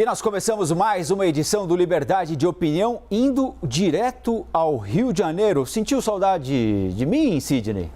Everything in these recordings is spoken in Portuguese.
E nós começamos mais uma edição do Liberdade de Opinião, indo direto ao Rio de Janeiro. Sentiu saudade de mim, Sidney?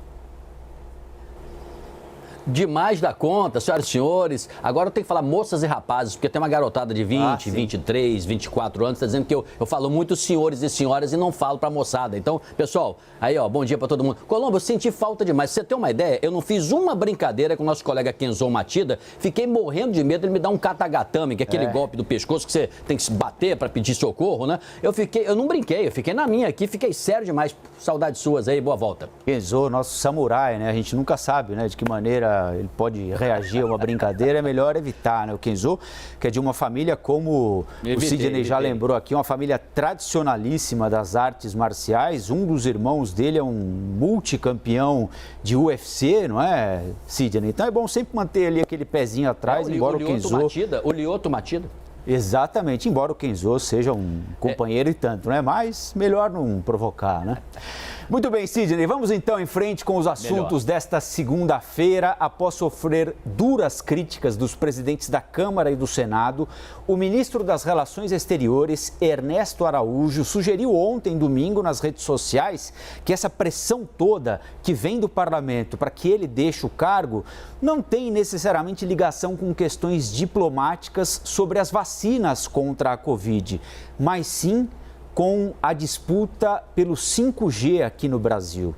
Demais da conta, senhoras e senhores. Agora eu tenho que falar moças e rapazes, porque tem uma garotada de 20, 23, 24 anos, está dizendo que eu falo muito senhores e senhoras e não falo pra moçada. Então, pessoal, aí ó, bom dia pra todo mundo. Colombo, eu senti falta demais. Pra você ter uma ideia, eu não fiz uma brincadeira com o nosso colega Kenzo Matida, fiquei morrendo de medo de ele me dar um katagatame, que é aquele golpe do pescoço que você tem que se bater pra pedir socorro, né? Eu não brinquei, eu fiquei na minha aqui, fiquei sério demais. Saudades suas aí, boa volta. Kenzo, nosso samurai, né? A gente nunca sabe, né, de que maneira ele pode reagir a uma brincadeira, é melhor evitar, né? O Kenzo, que é de uma família, como o Sidney já lembrou aqui, uma família tradicionalíssima das artes marciais. Um dos irmãos dele é um multicampeão de UFC, não é, Sidney? Então é bom sempre manter ali aquele pezinho atrás, embora o Kenzo... O Lyoto Matida. Exatamente, embora o Kenzo seja um companheiro e tanto, né? Mas melhor não provocar, né? Muito bem, Sidney, vamos então em frente com os assuntos desta segunda-feira. Após sofrer duras críticas dos presidentes da Câmara e do Senado, o ministro das Relações Exteriores, Ernesto Araújo, sugeriu ontem, domingo, nas redes sociais, que essa pressão toda que vem do parlamento para que ele deixe o cargo não tem necessariamente ligação com questões diplomáticas sobre as vacinas contra a Covid, mas sim com a disputa pelo 5G aqui no Brasil.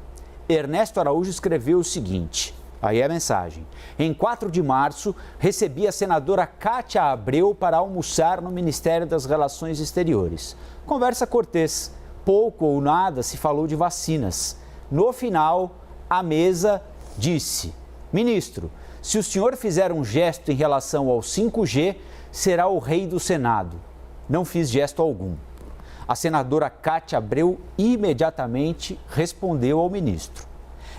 Ernesto Araújo escreveu o seguinte, aí é a mensagem. Em 4 de março, recebi a senadora Cátia Abreu para almoçar no Ministério das Relações Exteriores. Conversa cortês, pouco ou nada se falou de vacinas. No final, a mesa disse, ministro, se o senhor fizer um gesto em relação ao 5G, será o rei do Senado. Não fiz gesto algum. A senadora Cátia Abreu imediatamente respondeu ao ministro.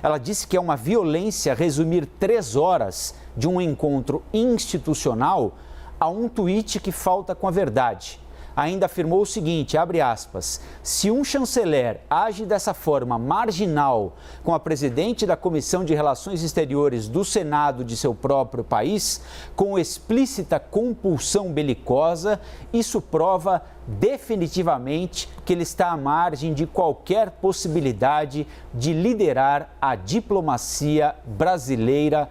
Ela disse que é uma violência resumir 3 horas de um encontro institucional a um tweet que falta com a verdade. Ainda afirmou o seguinte, abre aspas, se um chanceler age dessa forma marginal com a presidente da Comissão de Relações Exteriores do Senado de seu próprio país, com explícita compulsão belicosa, isso prova definitivamente que ele está à margem de qualquer possibilidade de liderar a diplomacia brasileira.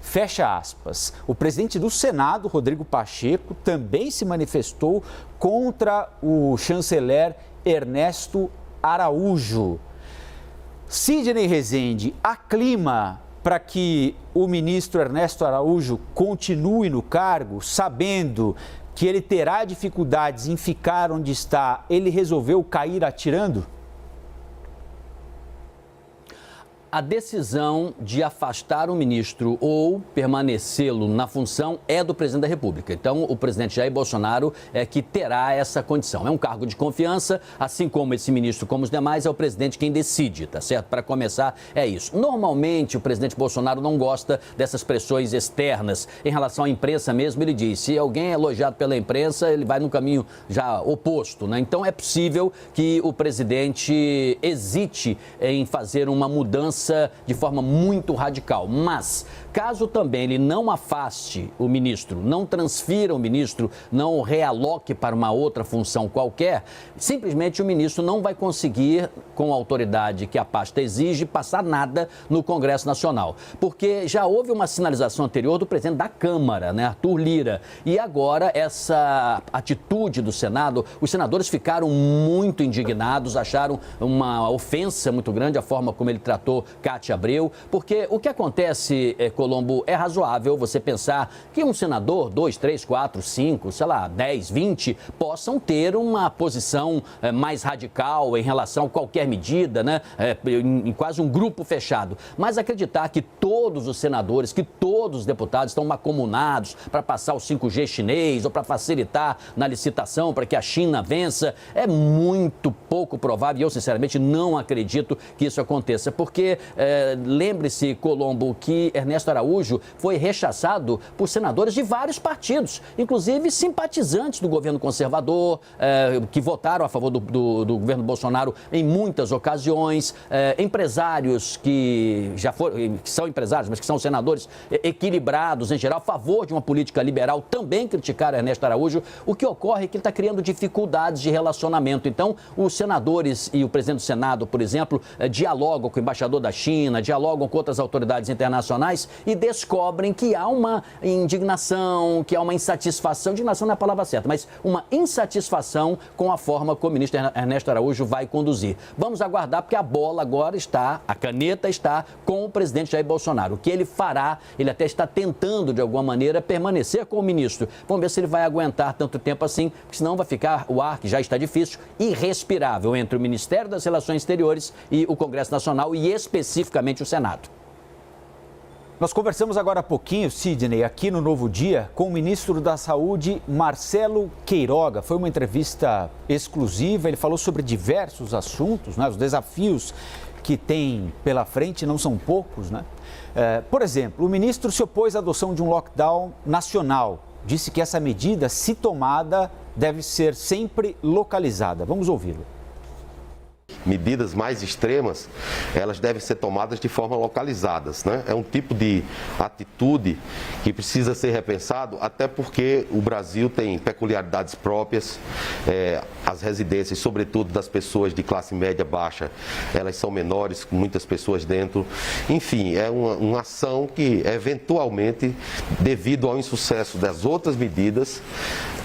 Fecha aspas. O presidente do Senado, Rodrigo Pacheco, também se manifestou contra o chanceler Ernesto Araújo. Sidney Rezende, há clima para que o ministro Ernesto Araújo continue no cargo, sabendo que ele terá dificuldades em ficar onde está, ele resolveu cair atirando? A decisão de afastar o ministro ou permanecê-lo na função é do presidente da República. Então, o presidente Jair Bolsonaro é que terá essa condição. É um cargo de confiança, assim como esse ministro, como os demais, é o presidente quem decide, tá certo? Para começar, é isso. Normalmente, o presidente Bolsonaro não gosta dessas pressões externas. Em relação à imprensa mesmo, ele diz, se alguém é elogiado pela imprensa, ele vai no caminho já oposto, né? Então, é possível que o presidente hesite em fazer uma mudança de forma muito radical, mas caso também ele não afaste o ministro, não transfira o ministro, não realoque para uma outra função qualquer, simplesmente o ministro não vai conseguir, com a autoridade que a pasta exige, passar nada no Congresso Nacional, porque já houve uma sinalização anterior do presidente da Câmara, né, Arthur Lira, e agora essa atitude do Senado, os senadores ficaram muito indignados, acharam uma ofensa muito grande a forma como ele tratou Cátia Abreu, porque o que acontece, Colombo, é razoável você pensar que um senador, 2, 3, 4, 5, sei lá, 10, 20, possam ter uma posição mais radical em relação a qualquer medida, né? Em quase um grupo fechado. Mas acreditar que todos os senadores, que todos os deputados estão macomunados para passar o 5G chinês ou para facilitar na licitação para que a China vença, é muito pouco provável e eu, sinceramente, não acredito que isso aconteça, porque porque lembre-se, Colombo, que Ernesto Araújo foi rechaçado por senadores de vários partidos, inclusive simpatizantes do governo conservador, que votaram a favor do governo Bolsonaro em muitas ocasiões, empresários que são empresários, mas que são senadores equilibrados, em geral, a favor de uma política liberal, também criticaram Ernesto Araújo. O que ocorre é que ele está criando dificuldades de relacionamento. Então, os senadores e o presidente do Senado, por exemplo, dialogam com o embaixador da China, dialogam com outras autoridades internacionais e descobrem que há uma indignação, que há uma insatisfação, indignação não é a palavra certa, mas uma insatisfação com a forma como o ministro Ernesto Araújo vai conduzir. Vamos aguardar, porque a bola agora está, a caneta está com o presidente Jair Bolsonaro. O que ele fará, ele até está tentando, de alguma maneira, permanecer com o ministro. Vamos ver se ele vai aguentar tanto tempo assim, porque senão vai ficar o ar, que já está difícil, irrespirável entre o Ministério das Relações Exteriores e o Congresso Nacional e especificamente o Senado. Nós conversamos agora há pouquinho, Sidney, aqui no Novo Dia, com o ministro da Saúde, Marcelo Queiroga. Foi uma entrevista exclusiva, ele falou sobre diversos assuntos, né? Os desafios que tem pela frente não são poucos, né? Por exemplo, o ministro se opôs à adoção de um lockdown nacional. Disse que essa medida, se tomada, deve ser sempre localizada. Vamos ouvi-lo. Medidas mais extremas, elas devem ser tomadas de forma localizadas, né? É um tipo de atitude que precisa ser repensado, até porque o Brasil tem peculiaridades próprias, as residências, sobretudo das pessoas de classe média baixa, elas são menores, com muitas pessoas dentro. Enfim, é uma ação que, eventualmente, devido ao insucesso das outras medidas,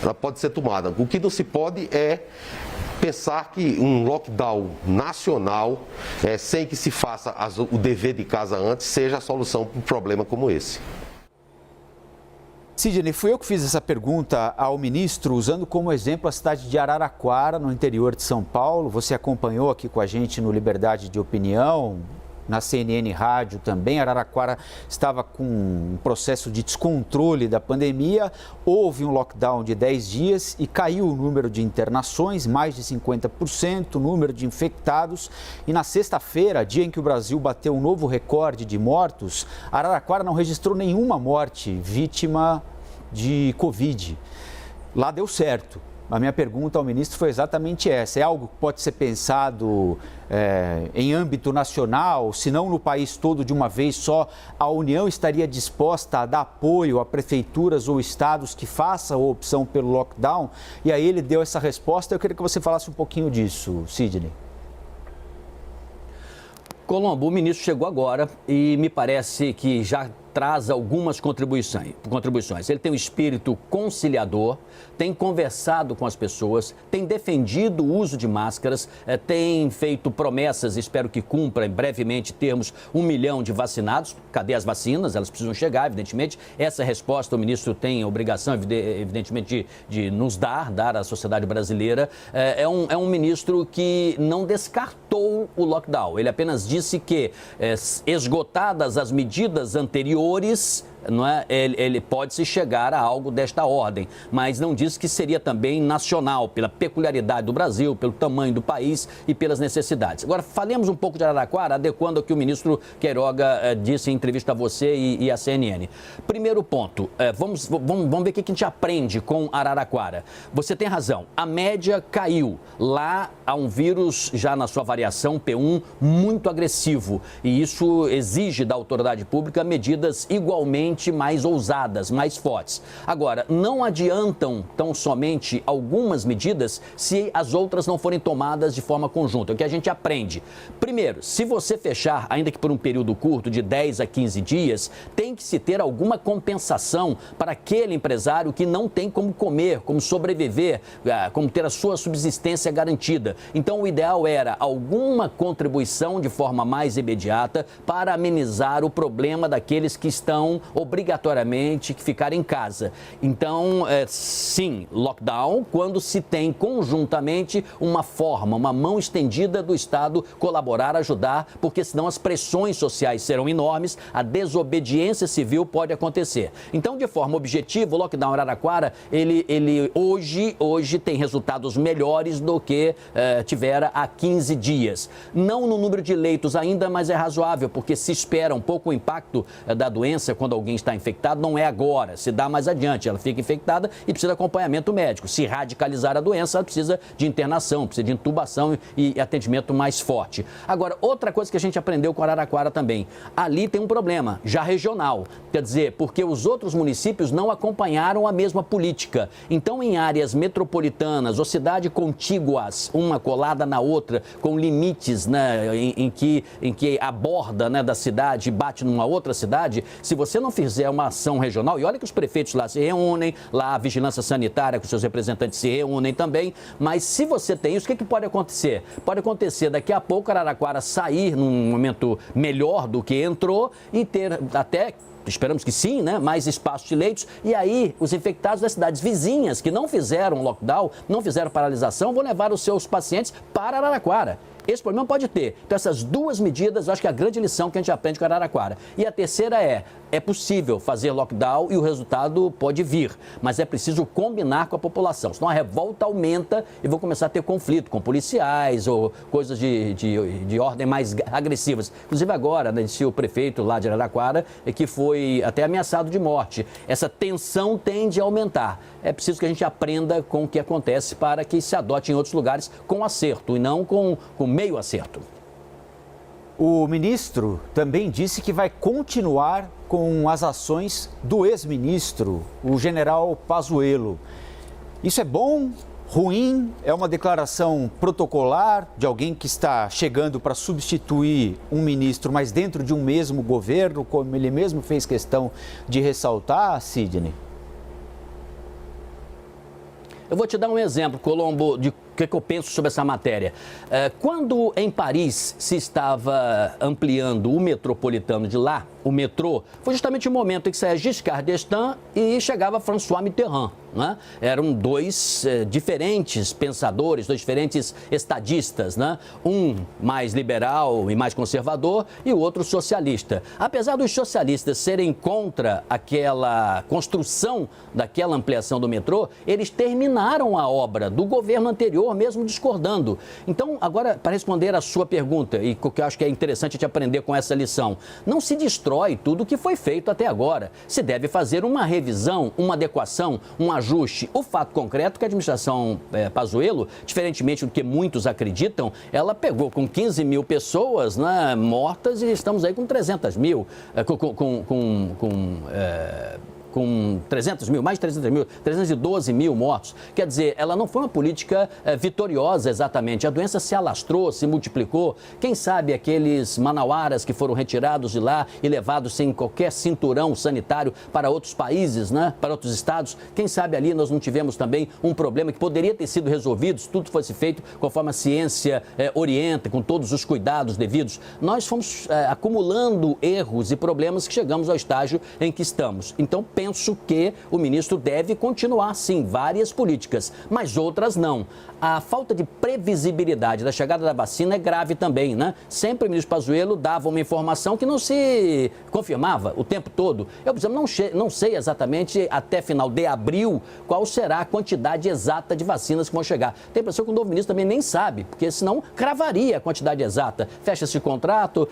ela pode ser tomada. O que não se pode é pensar que um lockdown nacional, sem que se faça o dever de casa antes, seja a solução para um problema como esse. Sidney, fui eu que fiz essa pergunta ao ministro, usando como exemplo a cidade de Araraquara, no interior de São Paulo. Você acompanhou aqui com a gente no Liberdade de Opinião, na CNN Rádio também. Araraquara estava com um processo de descontrole da pandemia, houve um lockdown de 10 dias e caiu o número de internações, mais de 50%, o número de infectados. E na sexta-feira, dia em que o Brasil bateu um novo recorde de mortos, Araraquara não registrou nenhuma morte vítima de Covid. Lá deu certo. A minha pergunta ao ministro foi exatamente essa. É algo que pode ser pensado em âmbito nacional, se não no país todo de uma vez só? A União estaria disposta a dar apoio a prefeituras ou estados que façam a opção pelo lockdown? E aí ele deu essa resposta. Eu queria que você falasse um pouquinho disso, Sidney. Colombo, o ministro chegou agora e me parece que já traz algumas contribuições. Ele tem um espírito conciliador, tem conversado com as pessoas, tem defendido o uso de máscaras, tem feito promessas, espero que cumpra, brevemente termos 1 milhão de vacinados. Cadê as vacinas? Elas precisam chegar, evidentemente. Essa resposta o ministro tem a obrigação, evidentemente, de nos dar à sociedade brasileira. É um ministro que não descartou o lockdown. Ele apenas disse que, esgotadas as medidas anteriores, não é? Ele pode-se chegar a algo desta ordem, mas não diz que seria também nacional, pela peculiaridade do Brasil, pelo tamanho do país e pelas necessidades. Agora, falemos um pouco de Araraquara, adequando ao que o ministro Queiroga disse em entrevista a você e à CNN. Primeiro ponto, vamos ver o que a gente aprende com Araraquara. Você tem razão, a média caiu. Lá há um vírus já na sua variação P1 muito agressivo e isso exige da autoridade pública medidas igualmente mais ousadas, mais fortes. Agora, não adiantam tão somente algumas medidas se as outras não forem tomadas de forma conjunta. É o que a gente aprende. Primeiro, se você fechar, ainda que por um período curto, de 10 a 15 dias, tem que se ter alguma compensação para aquele empresário que não tem como comer, como sobreviver, como ter a sua subsistência garantida. Então, o ideal era alguma contribuição de forma mais imediata para amenizar o problema daqueles que estão obrigatoriamente que ficar em casa. Então, sim, lockdown, quando se tem conjuntamente uma forma, uma mão estendida do Estado colaborar, ajudar, porque senão as pressões sociais serão enormes, a desobediência civil pode acontecer. Então, de forma objetiva, o lockdown Araraquara, ele hoje tem resultados melhores do que tivera há 15 dias. Não no número de leitos ainda, mas é razoável, porque se espera um pouco o impacto da doença quando alguém está infectado, não é agora, se dá mais adiante. Ela fica infectada e precisa de acompanhamento médico. Se radicalizar a doença, ela precisa de internação, precisa de intubação e atendimento mais forte. Agora, outra coisa que a gente aprendeu com Araraquara também, ali tem um problema, já regional, quer dizer, porque os outros municípios não acompanharam a mesma política. Então, em áreas metropolitanas ou cidades contíguas, uma colada na outra, com limites, né, em que a borda, né, da cidade bate numa outra cidade, se você não fizer uma ação regional, e olha que os prefeitos lá se reúnem, lá a vigilância sanitária com seus representantes se reúnem também, mas se você tem isso, o que pode acontecer? Pode acontecer daqui a pouco Araraquara sair num momento melhor do que entrou e ter até, esperamos que sim, né, mais espaço de leitos, e aí os infectados das cidades vizinhas que não fizeram lockdown, não fizeram paralisação, vão levar os seus pacientes para Araraquara. Esse problema pode ter. Então, essas duas medidas, eu acho que é a grande lição que a gente aprende com Araraquara. E a terceira é possível fazer lockdown e o resultado pode vir, mas é preciso combinar com a população, senão a revolta aumenta e vão começar a ter conflito com policiais ou coisas de ordem mais agressivas. Inclusive agora, né, disse o prefeito lá de Araraquara, que foi até ameaçado de morte. Essa tensão tende a aumentar. É preciso que a gente aprenda com o que acontece para que se adote em outros lugares com acerto e não com meio acerto. O ministro também disse que vai continuar com as ações do ex-ministro, o general Pazuello. Isso é bom, ruim? É uma declaração protocolar de alguém que está chegando para substituir um ministro, mas dentro de um mesmo governo, como ele mesmo fez questão de ressaltar, Sidney? Eu vou te dar um exemplo, Colombo, de o que eu penso sobre essa matéria. Quando em Paris se estava ampliando o metropolitano de lá, o metrô, foi justamente o momento em que saía Giscard d'Estaing e chegava François Mitterrand, né? Eram dois diferentes pensadores, dois diferentes estadistas, né? Um mais liberal e mais conservador e o outro socialista. Apesar dos socialistas serem contra aquela construção daquela ampliação do metrô, eles terminaram a obra do governo anterior, mesmo discordando. Então, agora, para responder a sua pergunta, e o que eu acho que é interessante a gente aprender com essa lição, não se destrói tudo o que foi feito até agora. Se deve fazer uma revisão, uma adequação, um ajuste. O fato concreto é que a administração Pazuello, diferentemente do que muitos acreditam, ela pegou com 15 mil pessoas, né, mortas e estamos aí com 300 mil, com 300 mil, mais de 300 mil, 312 mil mortos. Quer dizer, ela não foi uma política vitoriosa exatamente. A doença se alastrou, se multiplicou. Quem sabe aqueles manauaras que foram retirados de lá e levados sem qualquer cinturão sanitário para outros países, né? Para outros estados. Quem sabe ali nós não tivemos também um problema que poderia ter sido resolvido se tudo fosse feito conforme a ciência orienta, com todos os cuidados devidos. Nós fomos acumulando erros e problemas que chegamos ao estágio em que estamos. Então, penso que o ministro deve continuar, sim, várias políticas, mas outras não. A falta de previsibilidade da chegada da vacina é grave também, né? Sempre o ministro Pazuello dava uma informação que não se confirmava o tempo todo. Eu, por exemplo, não sei exatamente até final de abril qual será a quantidade exata de vacinas que vão chegar. Tem a impressão que o novo ministro também nem sabe, porque senão cravaria a quantidade exata. Fecha-se contrato,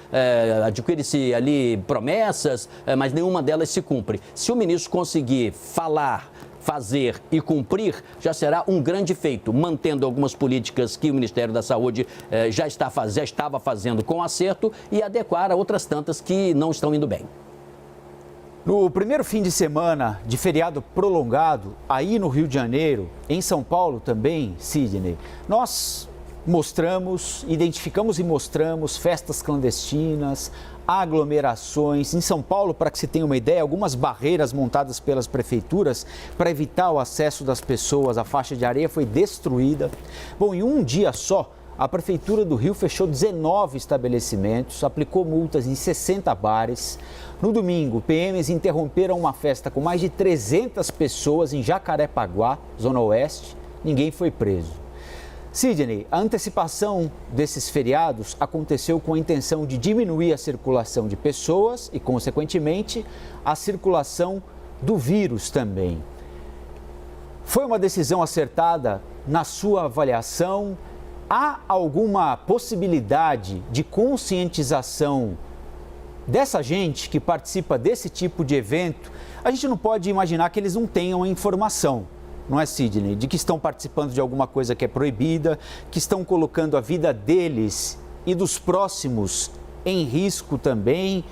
adquire-se ali promessas, mas nenhuma delas se cumpre. Se o ministro conseguir falar, fazer e cumprir, já será um grande feito, mantendo algumas políticas que o Ministério da Saúde já estava fazendo com acerto e adequar a outras tantas que não estão indo bem. No primeiro fim de semana de feriado prolongado, aí no Rio de Janeiro, em São Paulo também, Sidney, nós identificamos e mostramos festas clandestinas, aglomerações. Em São Paulo, para que se tenha uma ideia, algumas barreiras montadas pelas prefeituras para evitar o acesso das pessoas, a faixa de areia foi destruída. Bom, em um dia só, a Prefeitura do Rio fechou 19 estabelecimentos, aplicou multas em 60 bares. No domingo, PMs interromperam uma festa com mais de 300 pessoas em Jacarepaguá, Zona Oeste. Ninguém foi preso. Sidney, a antecipação desses feriados aconteceu com a intenção de diminuir a circulação de pessoas e, consequentemente, a circulação do vírus também. Foi uma decisão acertada na sua avaliação? há alguma possibilidade de conscientização dessa gente que participa desse tipo de evento? A gente não pode imaginar que eles não tenham a informação, não é, Sidney? De que estão participando de alguma coisa que é proibida, que estão colocando a vida deles e dos próximos em risco também.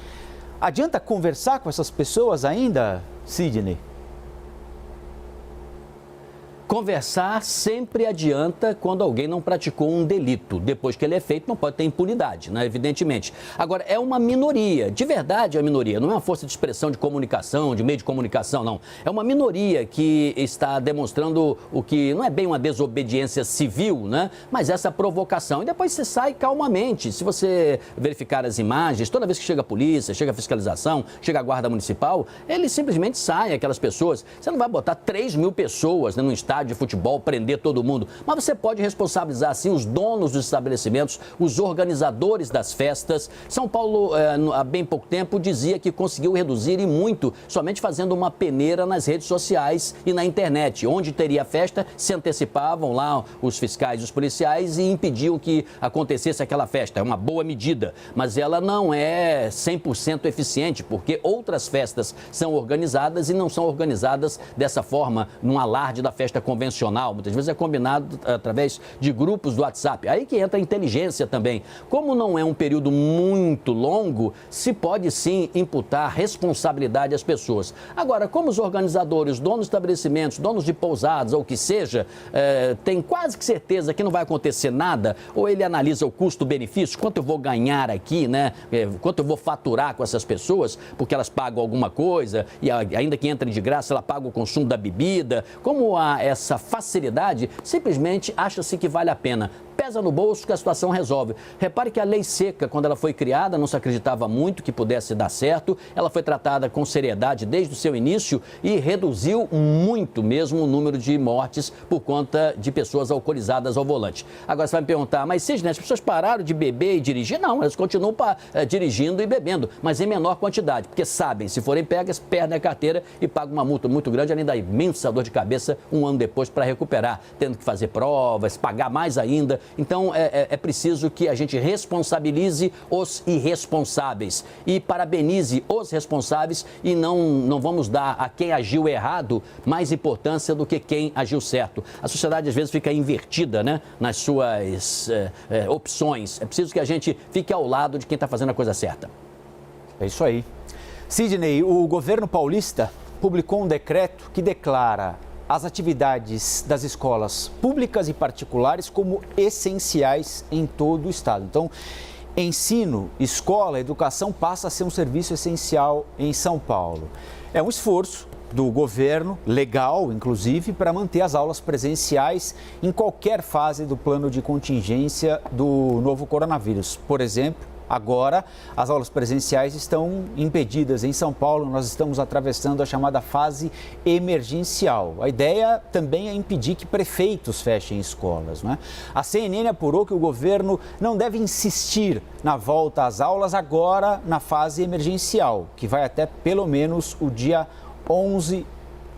Adianta conversar com essas pessoas ainda, Sidney? Conversar sempre adianta quando alguém não praticou um delito. Depois que ele é feito, não pode ter impunidade, né? Evidentemente. Agora, é uma minoria, de verdade é uma minoria, não é uma força de expressão de comunicação, de meio de comunicação, não. É uma minoria que está demonstrando o que não é bem uma desobediência civil, né? Mas essa provocação. E depois você sai calmamente. Se você verificar as imagens, toda vez que chega a polícia, chega a fiscalização, chega a guarda municipal, eles simplesmente saem, aquelas pessoas. Você não vai botar 3.000 pessoas, né, num estádio de futebol, prender todo mundo. Mas você pode responsabilizar, sim, os donos dos estabelecimentos, os organizadores das festas. São Paulo, há bem pouco tempo, dizia que conseguiu reduzir e muito, somente fazendo uma peneira nas redes sociais e na internet. Onde teria festa, se antecipavam lá os fiscais e os policiais e impediam que acontecesse aquela festa. É uma boa medida, mas ela não é 100% eficiente, porque outras festas são organizadas e não são organizadas dessa forma, num alarde da festa convencional, muitas vezes é combinado através de grupos do WhatsApp. Aí que entra a inteligência também. Como não é um período muito longo, se pode sim imputar responsabilidade às pessoas. Agora, como os organizadores, donos de estabelecimentos, donos de pousadas ou o que seja, tem quase que certeza que não vai acontecer nada, ou ele analisa o custo-benefício, quanto eu vou ganhar aqui, né? Quanto eu vou faturar com essas pessoas, porque elas pagam alguma coisa, e ainda que entre de graça, ela paga o consumo da bebida. Como há essa facilidade, simplesmente acha-se que vale a pena. Pesa no bolso que a situação resolve. Repare que a lei seca, quando ela foi criada, não se acreditava muito que pudesse dar certo. Ela foi tratada com seriedade desde o seu início e reduziu muito mesmo o número de mortes por conta de pessoas alcoolizadas ao volante. Agora você vai me perguntar, mas Sidney, as pessoas pararam de beber e dirigir? Não, elas continuam dirigindo e bebendo, mas em menor quantidade, porque sabem, se forem pegas, perdem a carteira e pagam uma multa muito grande, além da imensa dor de cabeça um ano depois para recuperar, tendo que fazer provas, pagar mais ainda. Então, é preciso que a gente responsabilize os irresponsáveis e parabenize os responsáveis e não vamos dar a quem agiu errado mais importância do que quem agiu certo. A sociedade, às vezes, fica invertida, né, nas suas opções. É preciso que a gente fique ao lado de quem está fazendo a coisa certa. É isso aí. Sidney, o governo paulista publicou um decreto que declara as atividades das escolas públicas e particulares como essenciais em todo o estado. Então, ensino, escola, educação passa a ser um serviço essencial em São Paulo. É um esforço do governo, legal inclusive, para manter as aulas presenciais em qualquer fase do plano de contingência do novo coronavírus. Por exemplo, agora, as aulas presenciais estão impedidas em São Paulo, nós estamos atravessando a chamada fase emergencial. A ideia também é impedir que prefeitos fechem escolas, né? A CNN apurou que o governo não deve insistir na volta às aulas agora na fase emergencial, que vai até pelo menos o dia 11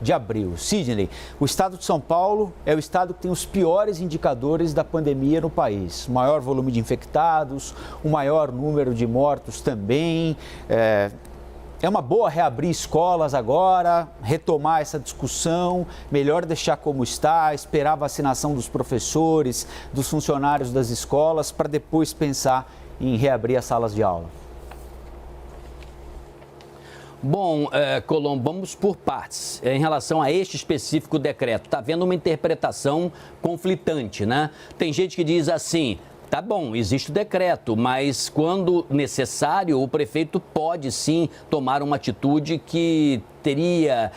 de abril. Sidney, o estado de São Paulo é o estado que tem os piores indicadores da pandemia no país. O maior volume de infectados, o maior número de mortos também. É uma boa reabrir escolas agora, retomar essa discussão, melhor deixar como está, esperar a vacinação dos professores, dos funcionários das escolas, para depois pensar em reabrir as salas de aula. Bom, Colombo, vamos por partes. Em relação a este específico decreto, está havendo uma interpretação conflitante, né? Tem gente que diz assim, tá bom, existe o decreto, mas quando necessário, o prefeito pode sim tomar uma atitude que teria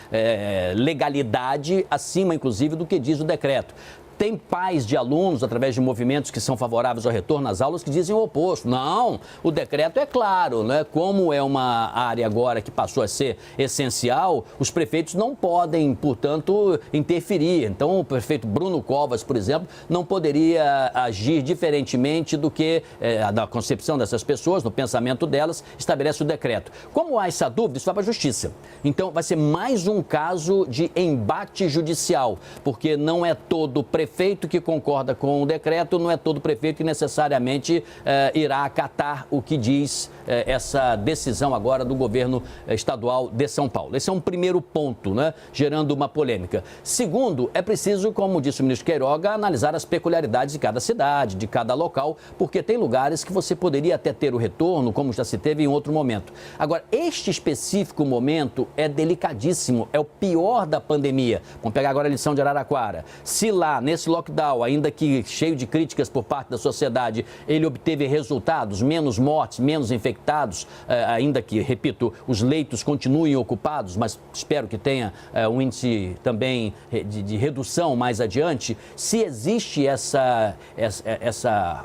legalidade acima, inclusive, do que diz o decreto. Tem pais de alunos, através de movimentos que são favoráveis ao retorno às aulas, que dizem o oposto. Não, o decreto é claro, né? Como é uma área agora que passou a ser essencial, os prefeitos não podem, portanto, interferir. Então, o prefeito Bruno Covas, por exemplo, não poderia agir diferentemente do que da concepção dessas pessoas, no pensamento delas, estabelece o decreto. Como há essa dúvida, isso vai para a justiça. Então, vai ser mais um caso de embate judicial, porque não é todo prefeito prefeito que concorda com o decreto, não é todo prefeito que necessariamente irá acatar o que diz essa decisão agora do governo estadual de São Paulo. Esse é um primeiro ponto, né, gerando uma polêmica. Segundo, é preciso, como disse o ministro Queiroga, analisar as peculiaridades de cada cidade, de cada local, porque tem lugares que você poderia até ter o retorno, como já se teve em outro momento. Agora, este específico momento é delicadíssimo, é o pior da pandemia. Vamos pegar agora a lição de Araraquara. Se lá, nesse lockdown, ainda que cheio de críticas por parte da sociedade, ele obteve resultados, menos mortes, menos infectados, ainda que, repito, os leitos continuem ocupados, mas espero que tenha um índice também de redução mais adiante. Se existe essa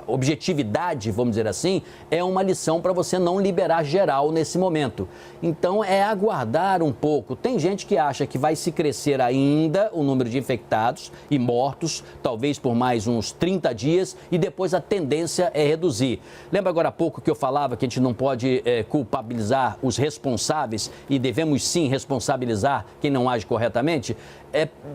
objetividade, vamos dizer assim, é uma lição para você não liberar geral nesse momento. Então, é aguardar um pouco. Tem gente que acha que vai se crescer ainda o número de infectados e mortos, talvez por mais uns 30 dias, e depois a tendência é reduzir. Lembra agora há pouco que eu falava que a gente não pode culpabilizar os responsáveis e devemos sim responsabilizar quem não age corretamente?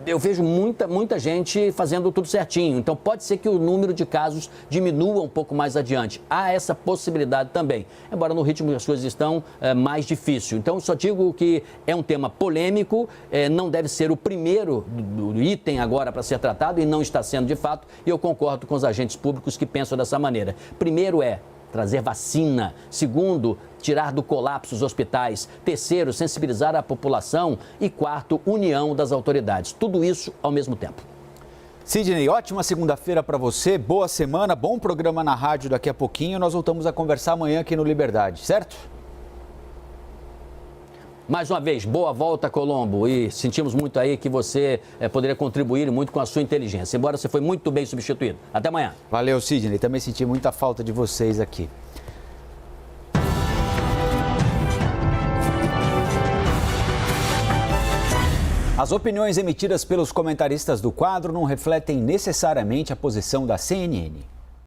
Eu vejo muita gente fazendo tudo certinho, então pode ser que o número de casos diminua um pouco mais adiante. Há essa possibilidade também, embora no ritmo que as coisas estão mais difícil. Então, só digo que é um tema polêmico, não deve ser o primeiro do item agora para ser tratado e não está sendo de fato, e eu concordo com os agentes públicos que pensam dessa maneira. Primeiro trazer vacina. Segundo, tirar do colapso os hospitais. Terceiro, sensibilizar a população. E quarto, união das autoridades. Tudo isso ao mesmo tempo. Sidney, ótima segunda-feira para você, boa semana, bom programa na rádio daqui a pouquinho. Nós voltamos a conversar amanhã aqui no Liberdade, certo? Mais uma vez, boa volta, Colombo, e sentimos muito aí que você poderia contribuir muito com a sua inteligência, embora você foi muito bem substituído. Até amanhã. Valeu, Sidney, também senti muita falta de vocês aqui. As opiniões emitidas pelos comentaristas do quadro não refletem necessariamente a posição da CNN.